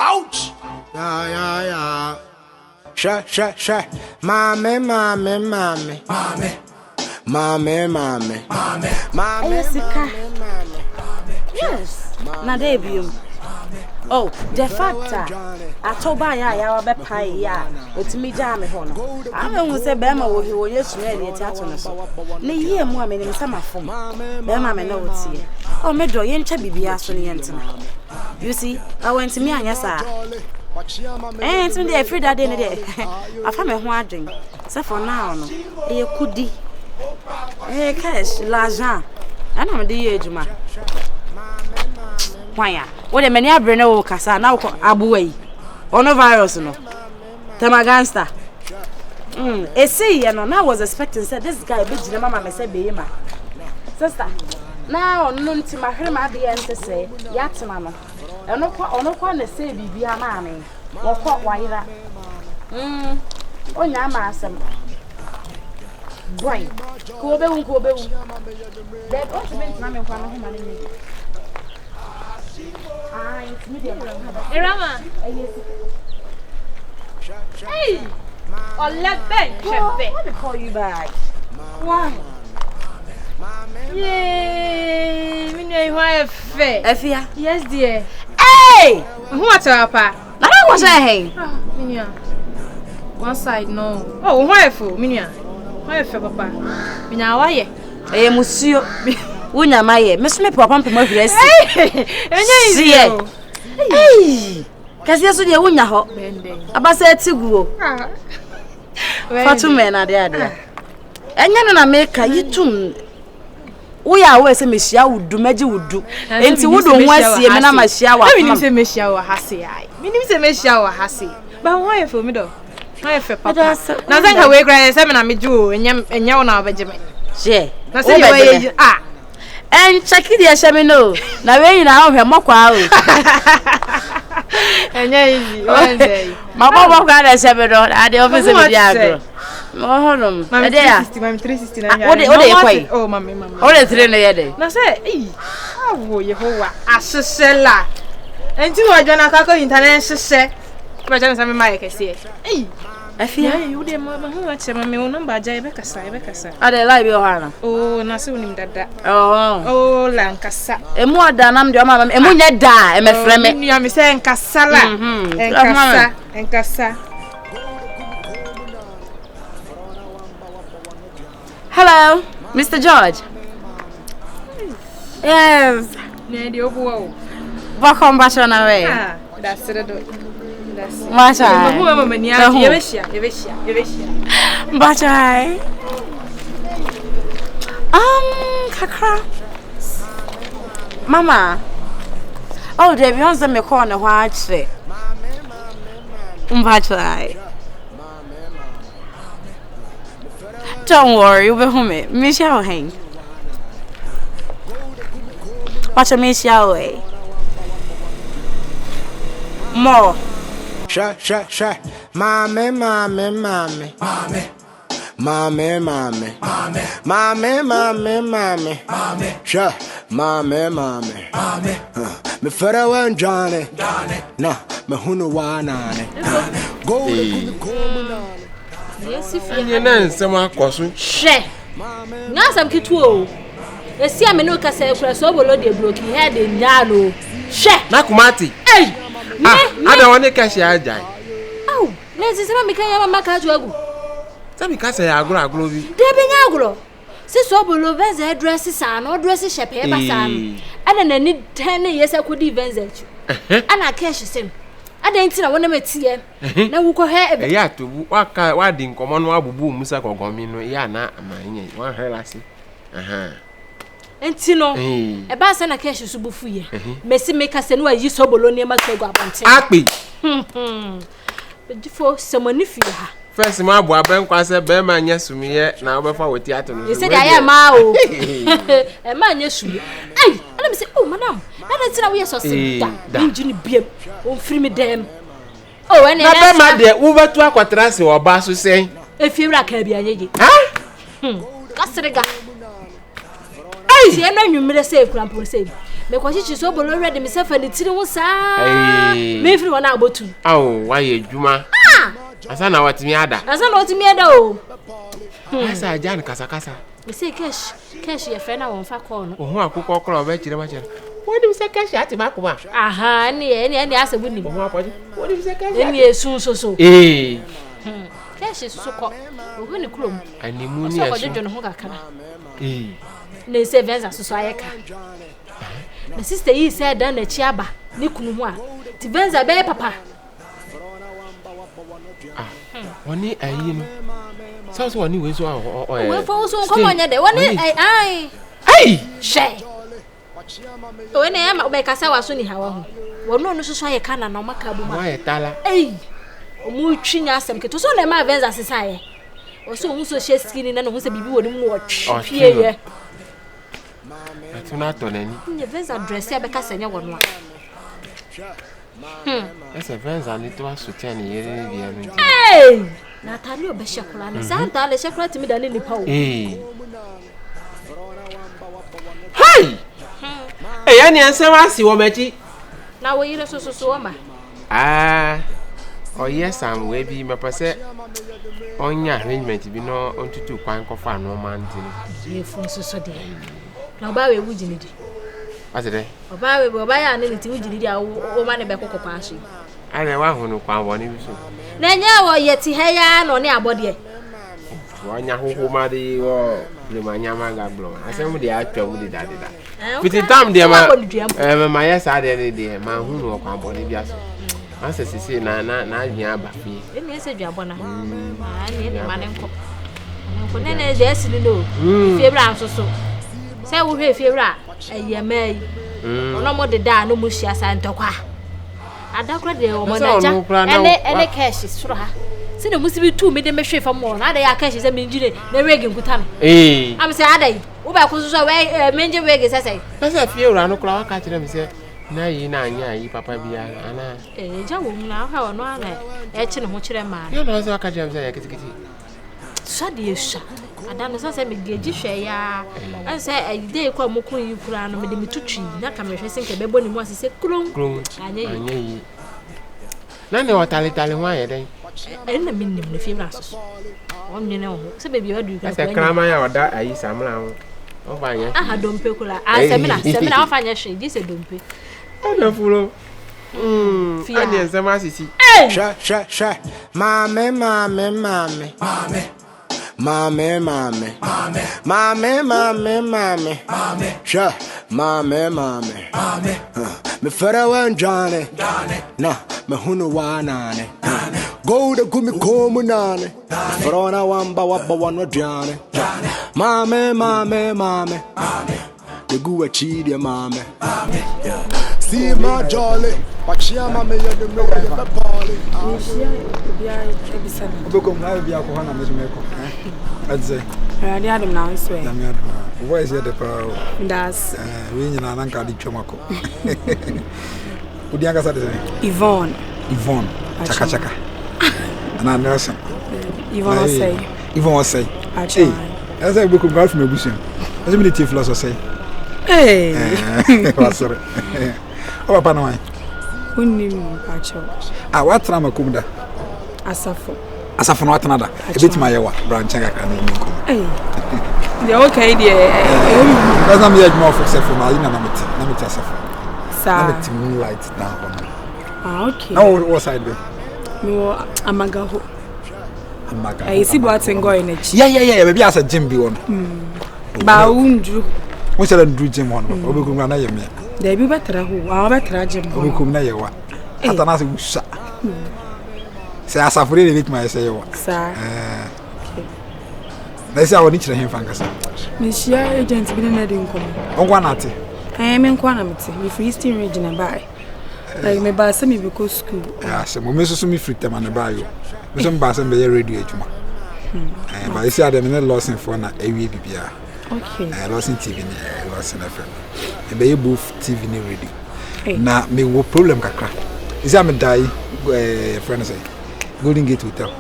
Ouch! Yeah. Sure. Mommy. Yes. Na debut. Oh, the fact I told by ya be pie ya. It's me jam hono. I don't say Bema will he will yes ready at Atos. Ne ye more men in summer form. Bema me know what's here. Oh, Medro, yen chabi be asking. You see, I went to me and yes, sir. Eh, it's me afraid that day. I found me wondering. So for now, no, you could be. Eh, cash, l'argent. I know the age, ma. Why? What a many abreno casa now abuway. Or no virus, no. Tamagangster. See, and I was expecting said this guy bitch the mama me said be ma. Sister. Now none to my him at the end to say, Yat mama. And no one say be a mammy. Or what why that? Oh, Yamasam. Boy, Kobe. That also means mammy one of money. Rama. Hey! On let bench. Let me call you back. Why? Yay! Me know why fair. Efia. Yes, dear. Hey! What's up, Papa? I don't want to say. Minya. One side, no. Oh, why for Minya? Why for Papa? Minya, why? I am Monsieur. Unya maye, Miss Me Papa Pimo Grace. Hey! Kasi yasu de unya ho. Abasa etiguo. Fatu men ade ade. Enya no na meka yitum. Uya we se mehia wudu maji wudu. Enti wudu ho asie me na mahia wa. Minim se mehia wa hase ai. Minim se mehia wa hase. Ba why for me do? Why for Papa? Na zenka we gra se me na meju enya wo na obege me. Je. Na se we En chaki dia shame no. Na we na ho hwe mokwa o. Enya easy one day. Ma bobo kwa na shame no. Ade office me dia agro. Mo honom. Ade ya. 360 na ya. Ode kwai. Oh mama. Ode 3 na ye dey. Na say awo Yehowa asesela. Enti wo adwana ka ko internet sese. Ba jana sa me ma ye kese. Afia you dey mo ho wa che me won number ja e be kasa. Ade live yo hana. Oh na se unim dada. Oh la nkasa. Emu ada nam de o mama emu nya da e me freme. Nua me se nkasa la. Nkasa. Hello, Mr. George. Yes. Ne di obuwo. Welcome back on our way. That's it. Masha. Mama ni a yebeshia. Masha. Kakra. Mama. Oh, the beyonce me call na wa ache. Masha. Don't worry, you'll be home. Michelle hang. Watch a Michelle. More. Sure. Mommy. Sure. Mommy. Me fera wan Johnny. No, me hunu wanane. Go Yes, if you know, some question. She. Now some kitu. Esi ameno kasa ekura sobolo de broken head in yalo. She. Nakumati. Hey. I don't want to cash your eye. Oh, let's see me can mama ka juagu. Some kasa ya agro bi. De be nyagro. Si sobolo venza dresses and no dresses shepe basan. Ada na ni 10 years akodi venza chu. Ana cash sem. Ada nti na wona metie. Na wuko he ya to waka wadi nkomo no abubu musa kogomi no ya na amanye. Wan helasi. Enti no e ba se na cash su bufu ye. Mesi make se no ayi sobolo ne makego abonte. Akpe. Before someone if you ha. First ma bo abenkwa se be ma nya sumiye na obefa woti ato no. You said I am ma o. E ma nya sumi. Ai, ana me say oh madam. Na nti na we so sit da. Injini biem. O free me dem. Oh, ene na. Na be ma de wo betu akwatra se oba so sen. Efiewura ka bia nyeje. Ha? Kasrega. Ai, se na nwumire se ekura mpo se. because she sobolo ready myself and it's in sa. Me free one abotu. Oh, why you juma? Asa na watimi ada. Asa na watimi ada o. Asa ajan kasa. Me say cash your friend won fa call no. Ohu akukọ kro ba chire ma chere. What do you say cash ati makuma? Aha, ni asa buni. Ohu apodi. What do you say cash? Ni esun so. Cash so ko. Ohu ni krom. Animu ni so asu. So ko jojo no ho kakara. Na say venza so ayeka. Na sister yi say dan na chi aba ni kunu ho a. Ti venza be papa. Woni ayi no. So woni we so we for so come on there. Woni ai. She. Woni am be kasa wa so ni hawa ho. Wono no so ayeka na no maka bu ma. Wa yetala. Omu twinya asem ke to so na ma venza sesa ye. O so hu so she skin na no hu se bibi woni mu wo fie ye. Atuna to nani. Nye venza dress ya be kasa nya wono a. Ese venza ni to asotia ni yere ni bia no. Na tali obe shekula na sa tali shekula timi da ni nipa o. Hey! Yani ansem asi wo mechi. Na wo yire so ma. Oh yes, I'm we be me pese onya arrangement bi no ontutu kwan kofa no man tin. Ye fun so de. Na ba we wujini di. Ase de. Oba ya ne ti wujini di a o ma ne be kokoko aso. Ale wa hunu kwan woni bi so. Na nya wo yeti heya no ne abode. Wanya hoho ma de wo le manya ma ga blo. Asem de atwa mu de da. Fiti tam de ma yes ade de ma hunu kwan boni bi aso. Asa sisi na adwia aba fi. Emi ese dwabo na. Ni ma ne nko. Nko ne de esi ni no. Fiebra so. Se wo hwe fiebra eyemai. Ono mo de da no mo hia sa ntokwa. Adakra de o mo na ja. Ene cash suro ha. Se na musibi tu me de me hwe fa mo na ada ya cash se me njire na regi nkuta no. Am se adai. Wo ba ko so we menje regi sesai. Asa fiebra no kra wa ka kire me se na yi na anya yi papa bia ana jawo mu na ha wono ana chi ne ho kire ma yo no so aka jam say ya kitikiti so de sha ada no so say me geji hwe ya an say dey kwa mu kun yi kura no me de mitutwi na ka me hwe sin ke bebo ni mu asese kron anya yi na ne watali ho aye den na minnim ne fi mra so o me ne ho se bebi wadu ka kwa krama ya wada ayi samra ho o ba anya aha dompe kula a semina o fa anya hwe di se dompe ana fulo ani ensema sisi Sha mame sha mame me fara wan jane na me hunu wanane go de gumi komu nane frona wamba wabba wanwa jane mame the gua chidi mame see my jolly watch ya mame ya de no ya pali bia ebisa obeko na bia ko hana mesumeko adze ali adam na nso e na mi aduma voice ya de pa das we nyina na nka di twomako udi anga sa de Yvonne chaka ana Nelson Yvonne say acha asa obeko golf me busu asa mi ti floss say wasore o papa no unim acha watra makumda asafo no atana da ebetima yewa branchanga kan ni nko de okay de that's not me edge more for self for my na meti asafo sa na meti moonlight down okay now what side be no amaga isi boatengo energy yeah baby asa gym bi won ba unju wo sele ndu gym won obekum na yeme da bi betra ho betra gym obekum na yewa atana se usha se asafure le betima se yewa sa na isi awoni kire hemfa nkasa mishia agent bi na de nkom ongwa na ate me nkwa na mete me free steam region by like me ba se me be go school se mo meso me free tema na ba yo me so ba se be radio adwuma ba isi ade me ne losing for na ewie bibia okay losing TV ni losing FM e be both TV ni radio na me wo problem kakra isi am dai friend say Golden Gate Hotel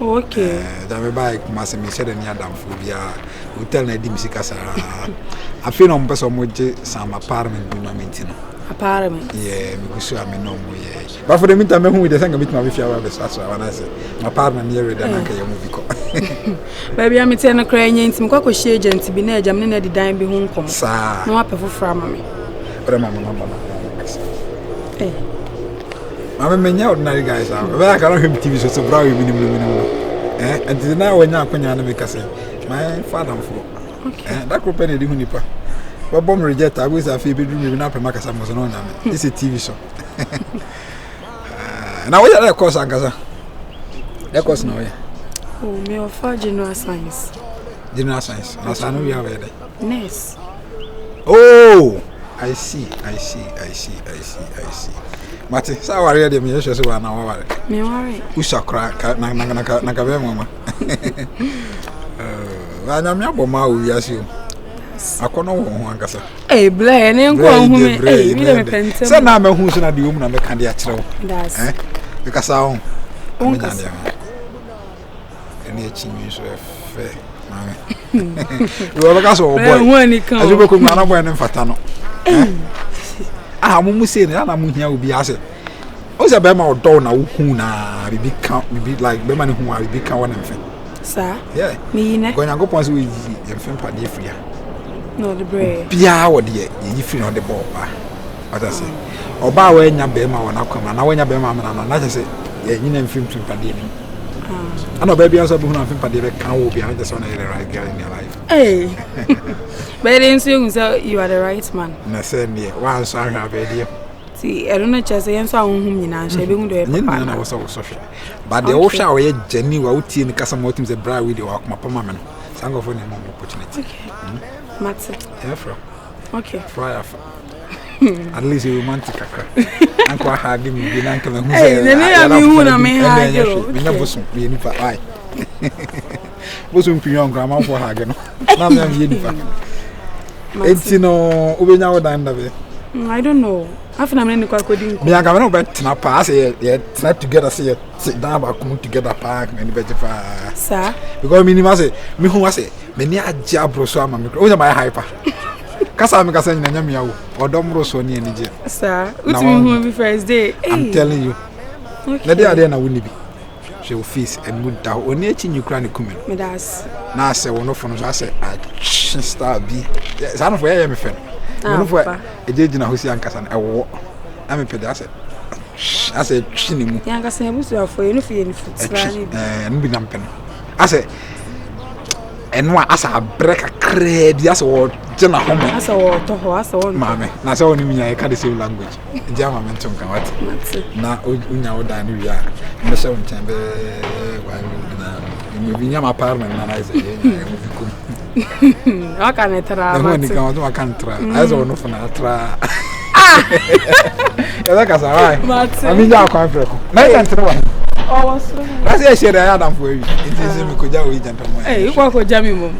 Okay. That buy must me said any Adam phobia. Hotel na di misika sa. I feel on person mo some apartment bi no mentino. Apartment. Yeah, me go so am no mo yeah. But for the meantime me hu dey say bit ma be fia ba so I wanna say. My apartment near there na ka movie ko. Baby am tie na kra nya ntim kwa ko share agent bi na agam ne na di dan bi hu nkom. Sa. Na wa pefo fra mama. Ora mama. Eh. Mama menya ordinary guys am. Be I cannot him TV so bra you minimum. And the now when you akwanya na make say my father for. Okay. That group any di hu nipa. But bomb reject I was a fee bedroom even up makasa mo no na. It's a TV show. Now what are the course ankaza? The course now yeah. Oh, me offer general science. General science. That's I know you have there. Nurse. Oh, I see. Mate, sa wari de me yesho se wa na wa wari. Me wari. Usakra na ka be mama. Na me aboma o wiase o. Akono wo ho ankasa. Eh, bla ne nko hu me. Eh, mi de me pentem. Sa na me hu so na de omu na me kan de akire wo. Das. Because I own. Any chinyu so fe. We were because oh boy. As you go na boy no fata no. Ah mu say na na mu hia obi ase. O say be ma odo na wo hu na bibi kan bibi like be ma ne hu a bibi kan wona mfe. Sir. Yeah. Me ne. Go nyango pon so we mfe pade free. No the brain. Bia wo de yi free no de ball ba. What I say. Oba we nya be ma wona kwama na we nya be ma na say ye nyina mfe pade ni. I know baby also who nothing pade be kan wo bia just on the right girl in your life. Hey. But then so you are the right man. Na say me one so have idea. See, I don't know just say so hum nyina she be hu do e papa. Na wo so but the official we journey wa uti ni kasa mo team say bra we dey wa kuma pama me no. Sango for ni mo opportunity. Okay. Matse. Yeah, bro. Okay. Fire. At least you romantic akra. Anko ha give me bi na nka me hu say. Hey, na me hu na me ha yo. Me na bosu me ni pa ai. Bosu mpinyo nko am for ha ge no. Na me ye ni pa. Enti no ubenya wo dan da be. I don't know. After I'm kwa coding. Me anga no bet na pa say yeah snap together say sit down ba come together park me ni be fa. Sir. Because me ni ma say me hu wa say me ni agye abroso ama me. O my hyper. Kasa me kasa nyina nyame yawo. Odom roso ni ani je. Sir, utimi hu be first day. I'm telling you. Okay. Na dey ade na woni bi. She will face and would da oni echi nyukra ne kumen. Me das. Na say wono fo no so say a star bi. Sa no fo ye me fe. Wono fo ejeji na hosi ankasa na ewo. Na me pede ase. Ase twini mu. Ya ankasa ebusu afo ye no fi ye ni futsra ni bi. No bi na mpe no. Ase eno asa break akra bi ase wo jena homo. Asa wo to ho asa wo. Mame, na say woni minya e ka the same language. Jama me ntom kan wat. Na unya wo dan wi a. Me say won chambe wa na me binya ma apartment na na say I can't try. No ni kan wa kan tra. Aso no fo na tra. Ya da kasa wai. Ami ja kwa freko. Na kan tra wa. Oh, what's wrong? Na say share ya dan for you. It is me ko ja we gentleman. Eh, you kwa jami mum.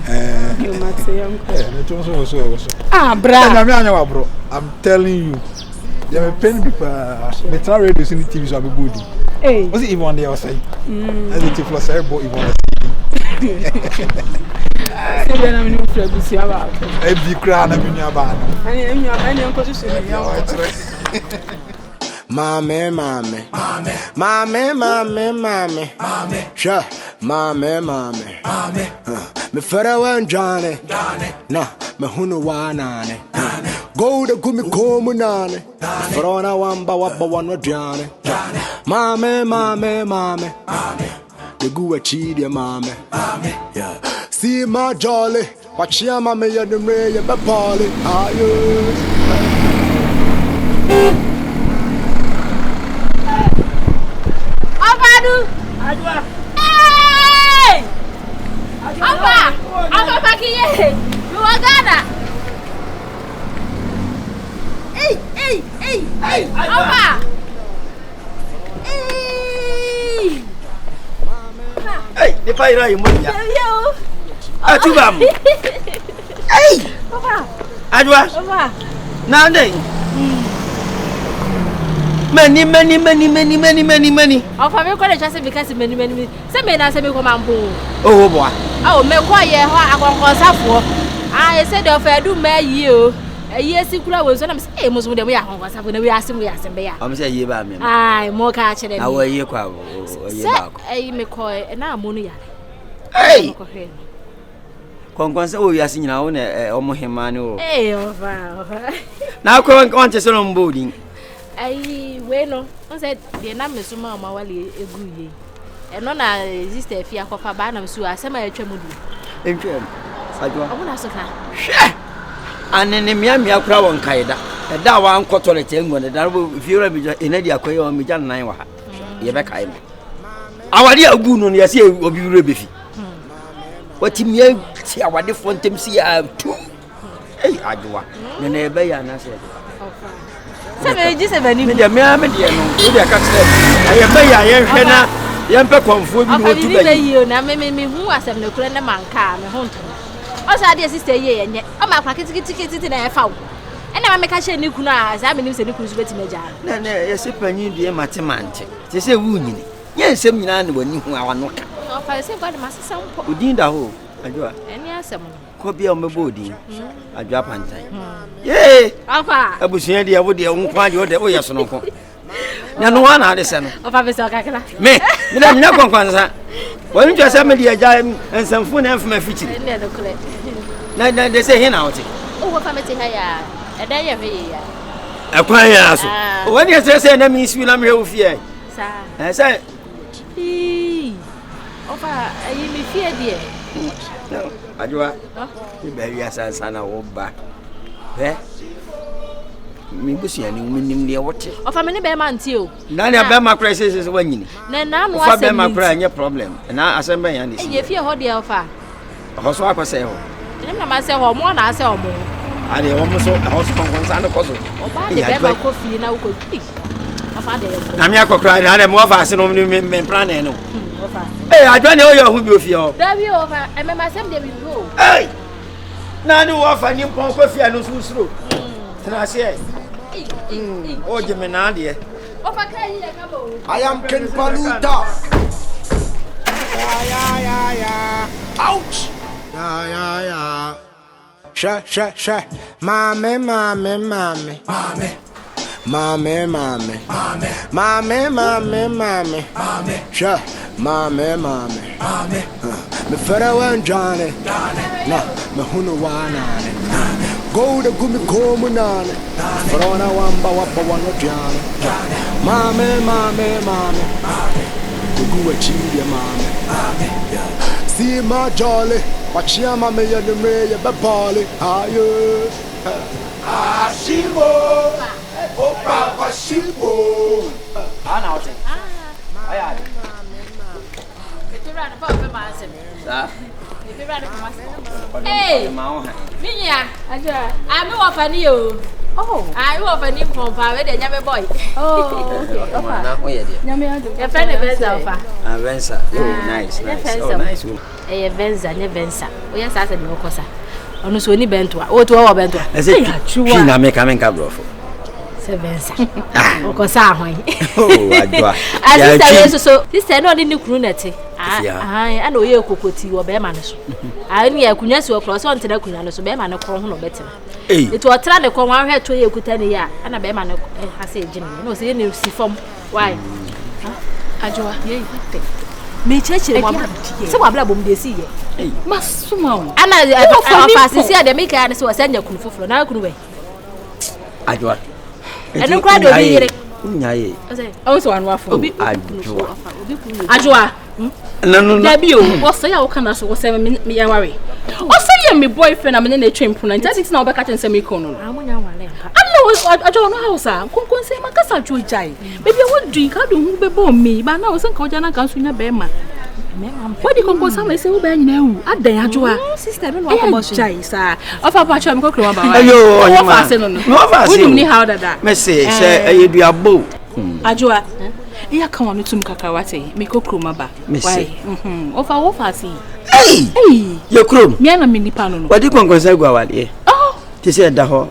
You must say uncle. No chon so. Ah, bra. Na me anya wa bro. I'm telling you. You me pen people. Me try radio in the TV so be good. Hey. Was it even on the outside? As it was say boy even on the say na me no frɛ busi aba. E bi kra na me nua ba no. Ani nko so ya wa. Mame. Sure. Mame. Me fera wan Johnny. Na, me hunu wa nane. Go to gumi komu nane. Frona wamba wabba wan Johnny. Mame. The gua chidi mame. Yeah. See my jolly. Watch ya mame ya the me ya be pali. Adwa. Hey! Apa pakiye. You are Ghana. Hey. Apa. Hey, the fire you move ya. Atubam. Hey! Papa. Adwa. Papa. Now then. Many. Of a record just because many. Some men are semi command. Oh, boy. Oh, me quiet, I want to I said of I do marry you. A year circular was when I'm saying most of the way I was when we asked me. I'm saying you about me. Aye, more catching it. How are you? I may call and now money. Hey! Conquest, oh, yes, you know, almost him, man. Eh, Now, come on to some boarding. I well, I said, the name is Suma Mawali, a good and none exist if you are for Banam, so I semi tremble. I want to say, and then the Miami crowd on Kaida. And that one quarter of that will if you're in India, or Mijan Naiwa. Yebeka. Our dear Goon, yes, you will be rebuffy. What you mean, see our different teams see too. Hey, I do. The neighbor, and I said, just a very media, I am Yampa confirmed you, now me who was a local man car, my home. Also, I dear sister, and yet, I'm a packet ticket in a foul. And I make a shame you could as I mean, you could wait in a jar. Yes, if I knew the mathematics. They say, wounding. Yes, some man when you are not. If I say, what must some within the hole. I do. And yes, some could be on my body. I drop on time. Yea, Alpha, I was here, I would the own quite your way as no. No one had a son of Avisaka. Me, you don't know, Conquanza. Why don't you send me a giant and some food and from my feature? Now they say, here now. Oh, what I'm saying, a day of a choir. When you say, that means we'll am here with you. I say, you fear, dear. No, I do. You bury us as an old back. Eh? Me pussy and winning the watch. Of a many bear man too. None of my crisis is winning. Then now, what bear my prayer, your problem. And I assemble and if you hold the alpha. A horse walk or say, and myself or more, I say or more. I almost a horse concern of puzzle. Oh, coffee now could be. I'm not crying. I am more fast and only men planning. Hey, I don't know your who you feel. There you over. I remember some day we go. Hey! Now, no offer new coffee and no through. And I say, oh, Jimenadi. I am Ken Paluta. Yeah. Ouch! Yeah. Sha. Mommy. Sha. Mommy. Me fera wan Johnny. Na, me hunu wanane. Go the gumi komu nane. Frona wamba wapa wano Johnny. Mommy. Gugu chidi mommy. See my jolly. Watch ya mama ya the me ya bepali. Ayo. Ashimo. Opa Ashimo. Ana ote. Aya. Hey, Minya, I'm no of a you. Oh, I will offer him from Power and Yammy boy. Oh, your friend of Venza. Nice. A venza. Yes, I said no cosa. On so any bent what to our bent. I say, I make a make a bro. Venza. Oh, I do. So, this is not in the crunette. I know you could see your bearmans. I only a cunas or cross on to the cunas, bearman or crown or better. It was trying to come out here to you could tell you, and a bearman has a general. No, see, you see from why? Ajua, me church, so I blab they see you. Massumo. And I see the maker and so I send your kufu for now. Ajua. I don't cry to be here. Also, one waffle. Ajua. No. Debbie, what's say I can also 7 minutes me worry. Or say me boyfriend, I'm in a train point. That is now back at semicolon. I don't know how, sir. Couldn't say my cousin Joy. Maybe I would drink. I don't know me, but now some Kojana comes in a bearman. What do you compose? I say, oh, now. At the Ajua, sister, don't know about Jay, sir. Of a patch of Coco. No, how that message say, you be a bow. Ajua. Iya kama nutum kakawate miko kroma ba why ofa si hey yo krom me na mini pano no wadi konkonsa gwa wale oh ti se da ho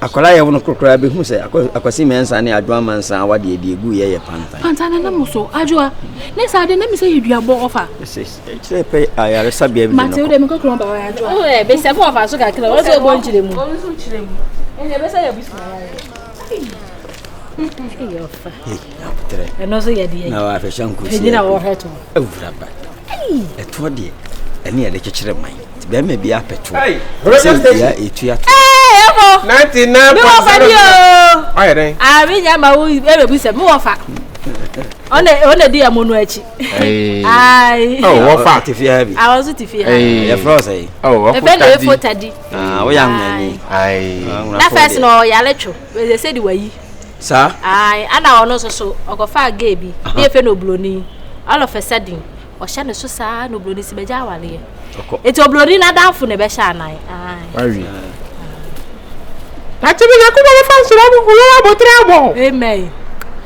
akola ye wono kokora be hu se akwasi mensa ne adwa mansa wa de egu ye pantan pantan na muso adwa ne sa de na mi se yeduabo ofa se pe ayare sabia bi no mate de mi kokoro ba wa adwa be se fo ofa so ka kila wo se bo nchire mu ene be se ya bisma yofa apotre eno so ye de na wa fe shanku si ejina wo heto awura ba eto de ene ye de kekere man be me bi apeto ya etu ya ebo 99%. Aye den. Abi nya ma wo ebe bu se me wo fa. One di amonu achi. Ai. Oh, wo fa. Tifia bi. I was tifia. Ya froze yi. Oh, wo E fa. be na efo tadi. Wo ya ngani. Ai. Na first no ya lecho. We say di wayi. Sa? Ai, ana ono so ogofa ga bi. Di efe no bloni. All of a sudden, o sha ne so sa no bloni si beja wale. Eti obloni na danfo ne be sha nan. Ai. Lati bi na ko ba fa so la bu ko la bo tra bo. Amen.